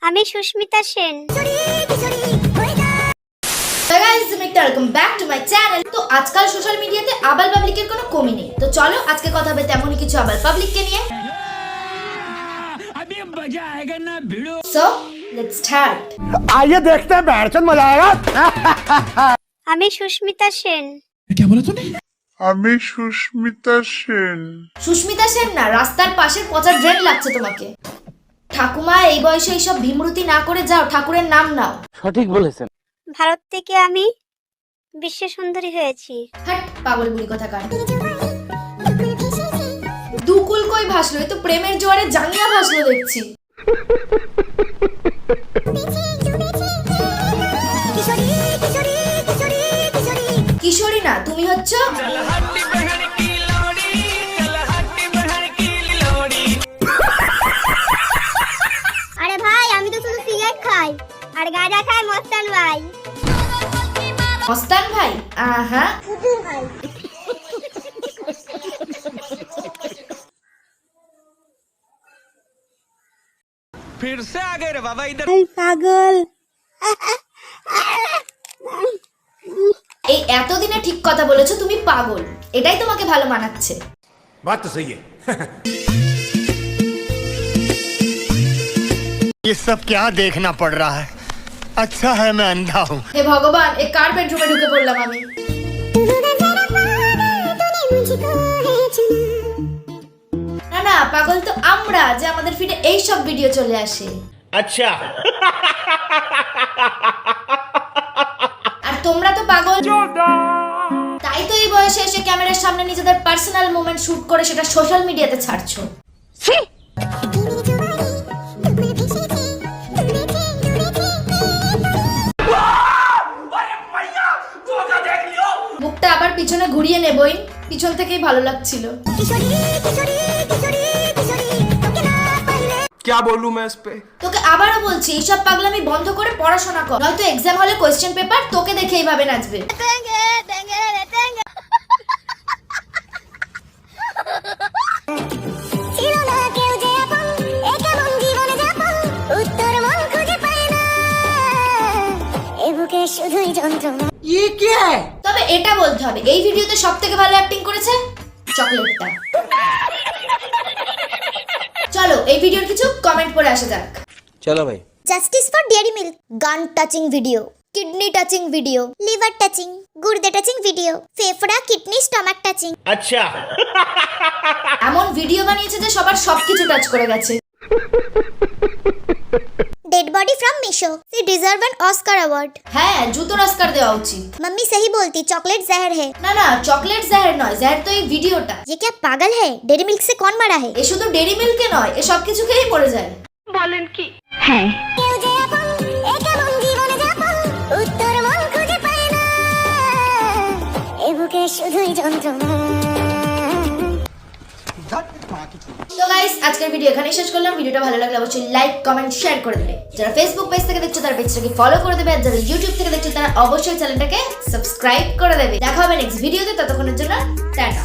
আমি Susmita Sen. Welcome back to my channel. তো আজকাল সোশ্যাল মিডিয়াতে আবাল পাবলিকের কোনো কমি নেই। তো চলো আজকে কথা হবে তেমনই কিছু আবাল পাবলিককে নিয়ে। So let's start. आइए देखते हैं बैठचंद मजा आएगा। আমি সুস্মিতা সেন। আমি সুস্মিতা সেন। সুস্মিতা সেন না, রাস্তার পাশের পচা ড্রেন লাগছে তোমাকে। ঠাকুমা, এই বয়সে এইসব ভীমরুতি না করে যাও, ঠাকুরের নাম নাও। সঠিক বলেছেন। ভারত থেকে আমি বিশ্ব সুন্দরী হয়েছি। হাট পাগল বুড়ি কোথাকার। দুকুল কই ভাসলো, এ তো প্রেমের জোয়ারে জাঙ্গিয়া ভাসলো দেখছি। কিশোরী না, তুমি হচ্ছ আরে ভাই, আমি তো শুধু সিগারেট খাই আর গাঁজা খাই মস্তান ভাই। মস্তান ভাই? আহা, फिर से आ गए रे बाबा इधर। পাগল। এই এতদিনে ঠিক কথা বলেছো, তুমি পাগল। এটাই তোমাকে ভালো মানাচ্ছে। बात तो सही है। ये सब क्या देखना पड़ रहा है? अच्छा है मैं अंधा हूँ। হে ভগবান, এই কার বেডরুমে ঢুকে পড়লাম আমি। না না, পাগল তো আমরা, যে আমাদের ফিডে এই সব ভিডিও চলে আসে। अच्छा। আর তোমরা তো পাগল। তাই তো এই বয়সে এসে ক্যামেরার সামনে নিজেদের পার্সোনাল মোমেন্ট শুট করে সেটা সোশ্যাল মিডিয়াতে ছাড়ছো। মুখটা আবার পিছনে ঘুরিয়ে নেবই, পিছন থেকেই ভালো লাগছিল। क्या बोलूं मैं इस पे? তোকে আবারও বলছি, এইসব পাগলামি বন্ধ করে পড়াশোনা কর, নয়তো এক্সাম হলে কোয়েশ্চেন পেপার তোকে দেখে এইভাবে নাচবে। শুধুই যন্ত্রণা। তবে এটা বলতে হবে, এই ভিডিওতে সব থেকে ভালো অ্যাক্টিং করেছে চকলেটটা। চলো এই ভিডিওর কিছু কমেন্ট পড়ে আসা যাক। चलो भाई। জাস্টিস ফর ডেয়ারি মিল্ক, গান touching video, kidney touching video, liver touching, গুর্দে টাচিং ভিডিও, ফেফড়া কিডনি স্টমাক টাচিং। अच्छा। এমন ভিডিও বানিয়েছে যে সবার সবকিছু টাচ করে গেছে। Dead body from Meesho, she deserve an Oscar award. হ্যাঁ, জুতোর অস্কার দেওয়া উচিত। मम्मी सही बोलती, चॉकलेट जहर है। না না, চকলেট জাহের নয়, জাহের তো এই ভিডিওটা। ये क्या पागल है? डेयरी मिल्क से कौन बड़ा है? এ শুধু ডেরি মিল্কে নয়, এ সব কিছু খেয়েই পড়ে যায়। তো গাইস, আজকের ভিডিও এখানেই শেষ করলাম। ভিডিওটা ভালো লাগলে অবশ্যই লাইক কমেন্ট শেয়ার করে দেবে। যারা ফেসবুক পেজ থেকে দেখছো তারা পেজটাকে ফলো করে দেবে, আর যারা ইউটিউব থেকে দেখছো তারা অবশ্যই চ্যানেলটাকে সাবস্ক্রাইব করে দেবে। দেখা হবে নেক্সট ভিডিওতে, ততক্ষণের জন্য টাটা।